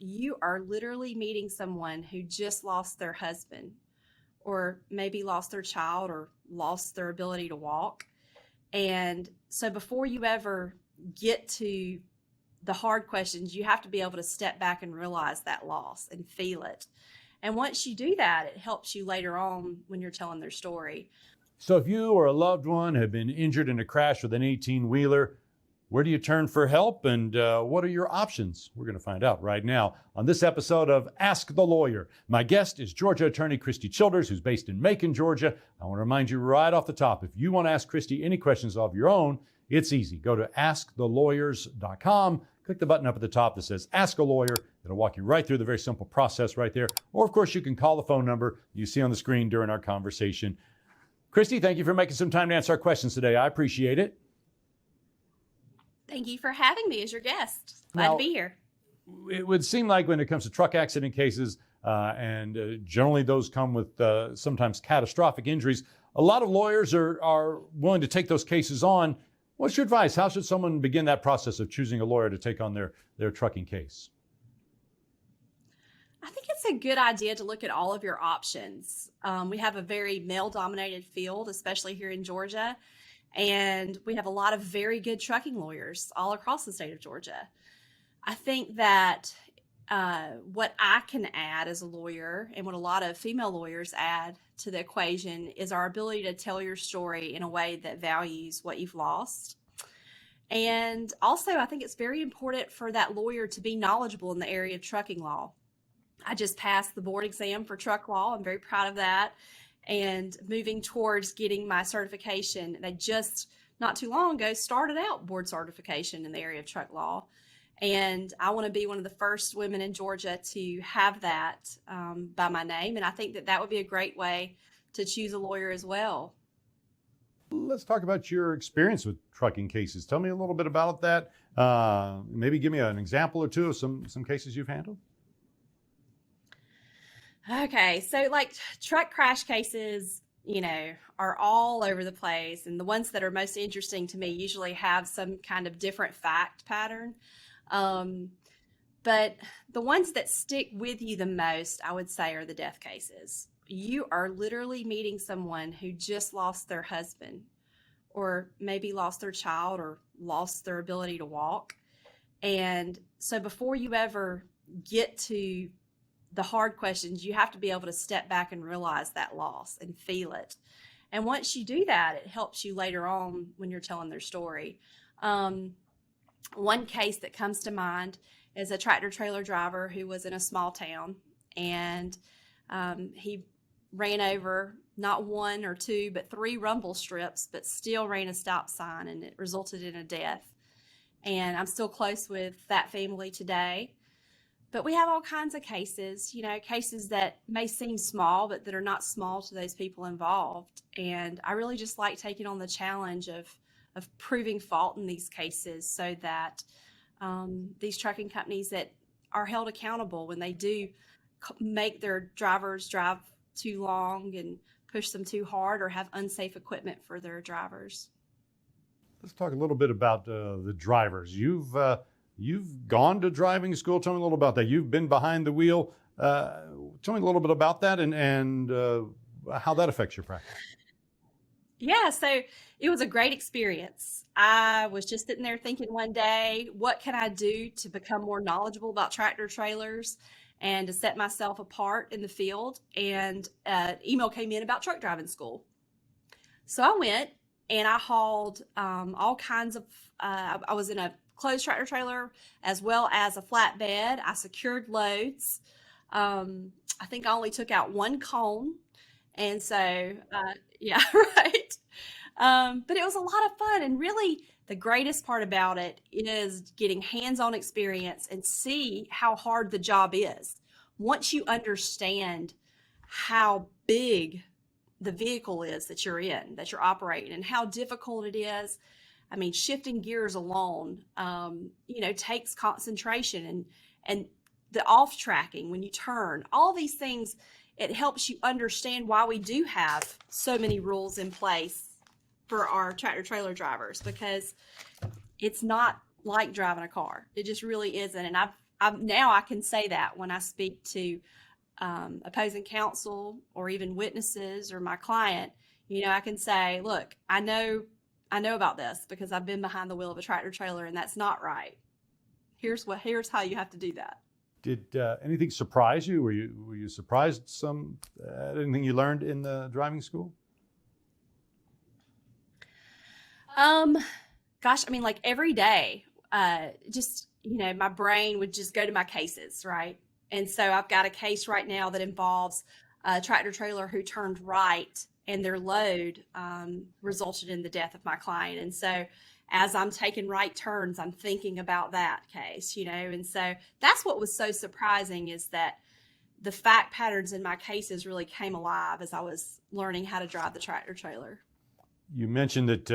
you are literally meeting someone who just lost their husband or maybe lost their child or lost their ability to walk. And so before you ever get to the hard questions, you have to be able to step back and realize that loss and feel it. And once you do that, it helps you later on when you're telling their story. So if you or a loved one have been injured in a crash with an 18-wheeler, where do you turn for help, and what are your options? We're going to find out right now on this episode of Ask the Lawyer. My guest is Georgia attorney Christy Childers, who's based in Macon, Georgia. I want to remind you right off the top, if you want to ask Christy any questions of your own, it's easy. Go to askthelawyer.com. Click the button up at the top that says Ask a Lawyer. It'll walk you right through the very simple process right there. Or, of course, you can call the phone number you see on the screen during our conversation. Christy, thank you for making some time to answer our questions today. I appreciate it. Thank you for having me as your guest. Glad to be here. It would seem like when it comes to truck accident cases, and generally those come with sometimes catastrophic injuries, a lot of lawyers are willing to take those cases on. What's your advice? How should someone begin that process of choosing a lawyer to take on their trucking case? I think it's a good idea to look at all of your options. We have a very male-dominated field, especially here in Georgia, and we have a lot of very good trucking lawyers all across the state of Georgia. I think that what I can add as a lawyer and what a lot of female lawyers add to the equation is our ability to tell your story in a way that values what you've lost. And also, I think it's very important for that lawyer to be knowledgeable in the area of trucking law. I just passed the board exam for truck law. I'm very proud of that. And moving towards getting my certification, and I just not too long ago started out board certification in the area of truck law. And I want to be one of the first women in Georgia to have that by my name. And I think that would be a great way to choose a lawyer as well. Let's talk about your experience with trucking cases. Tell me a little bit about that. Maybe give me an example or two of some cases you've handled. Okay, so like truck crash cases, are all over the place. And the ones that are most interesting to me usually have some kind of different fact pattern. But the ones that stick with you the most, I would say, are the death cases. You are literally meeting someone who just lost their husband or maybe lost their child or lost their ability to walk. And so before you ever get to the hard questions, you have to be able to step back and realize that loss and feel it. And once you do that, it helps you later on when you're telling their story. One case that comes to mind is a tractor trailer driver who was in a small town, and he ran over not one or two, but 3 rumble strips, but still ran a stop sign, and it resulted in a death. And I'm still close with that family today. But we have all kinds of cases, cases that may seem small, but that are not small to those people involved. And I really just like taking on the challenge of proving fault in these cases so that these trucking companies that are held accountable when they do make their drivers drive too long and push them too hard or have unsafe equipment for their drivers. Let's talk a little bit about the drivers. You've gone to driving school. Tell me a little about that. You've been behind the wheel. Tell me a little bit about that and how that affects your practice. Yeah, so it was a great experience. I was just sitting there thinking one day, what can I do to become more knowledgeable about tractor trailers and to set myself apart in the field? And an email came in about truck driving school. So I went and I hauled all kinds of, I was in a closed tractor trailer as well as a flatbed. I secured loads. I think I only took out 1 cone. And so, yeah, right. But it was a lot of fun. And really, the greatest part about it is getting hands-on experience and see how hard the job is. Once you understand how big the vehicle is that you're in, that you're operating, and how difficult it is. I mean, shifting gears alone, takes concentration and the off tracking when you turn, all these things. It helps you understand why we do have so many rules in place for our tractor trailer drivers, because it's not like driving a car. It just really isn't. And now I can say that when I speak to opposing counsel or even witnesses or my client, I can say, look, I know about this because I've been behind the wheel of a tractor trailer, and that's not right. Here's how you have to do that. Did anything surprise you? Were you surprised anything you learned in the driving school? Gosh, I mean, like every day, just, my brain would just go to my cases, right? And so I've got a case right now that involves a tractor trailer who turned right, and their load resulted in the death of my client. And so as I'm taking right turns, I'm thinking about that case, and so that's what was so surprising, is that the fact patterns in my cases really came alive as I was learning how to drive the tractor trailer. You mentioned that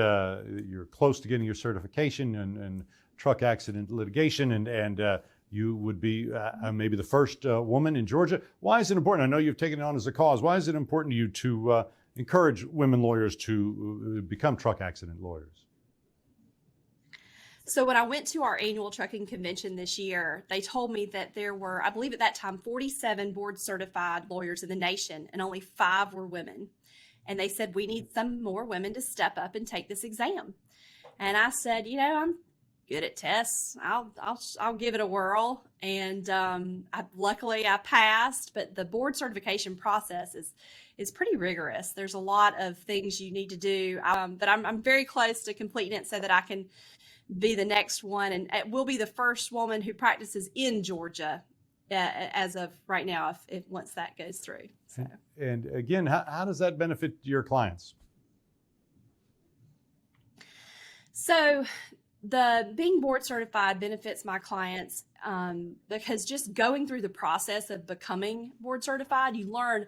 you're close to getting your certification in truck accident litigation, and you would be maybe the first woman in Georgia. Why is it important? I know you've taken it on as a cause. Why is it important to you to encourage women lawyers to become truck accident lawyers? So when I went to our annual trucking convention this year, they told me that there were, I believe at that time, 47 board certified lawyers in the nation, and only 5 were women. And they said, we need some more women to step up and take this exam. And I said, I'm good at tests. I'll give it a whirl. And luckily I passed, but the board certification process is pretty rigorous. There's a lot of things you need to do, but I'm very close to completing it so that I can be the next one, and will be the first woman who practices in Georgia as of right now, if once that goes through. So. And again, how does that benefit your clients? So the being board certified benefits my clients because just going through the process of becoming board certified, you learn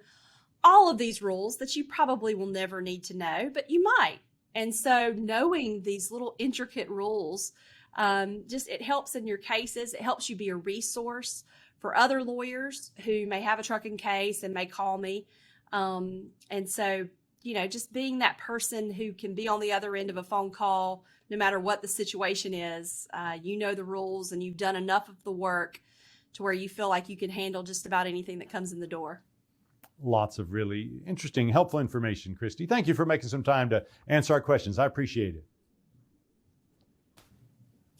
all of these rules that you probably will never need to know, but you might. And so knowing these little intricate rules, it helps in your cases. It helps you be a resource for other lawyers who may have a trucking case and may call me. And so, just being that person who can be on the other end of a phone call, no matter what the situation is, the rules, and you've done enough of the work to where you feel like you can handle just about anything that comes in the door. Lots of really interesting, helpful information, Christy. Thank you for making some time to answer our questions. I appreciate it.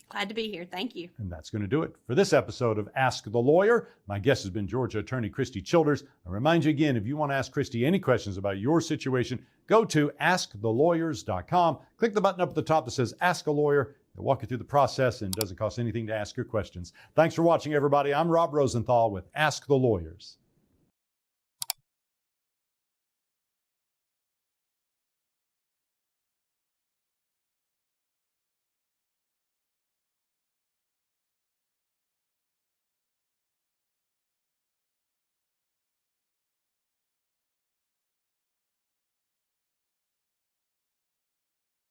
Glad to be here. Thank you. And that's going to do it for this episode of Ask the Lawyer. My guest has been Georgia attorney Christy Childers. I remind you again, if you want to ask Christy any questions about your situation, go to askthelawyer.com. Click the button up at the top that says Ask a Lawyer. It'll walk you through the process, and it doesn't cost anything to ask your questions. Thanks for watching, everybody. I'm Rob Rosenthal with Ask the Lawyers.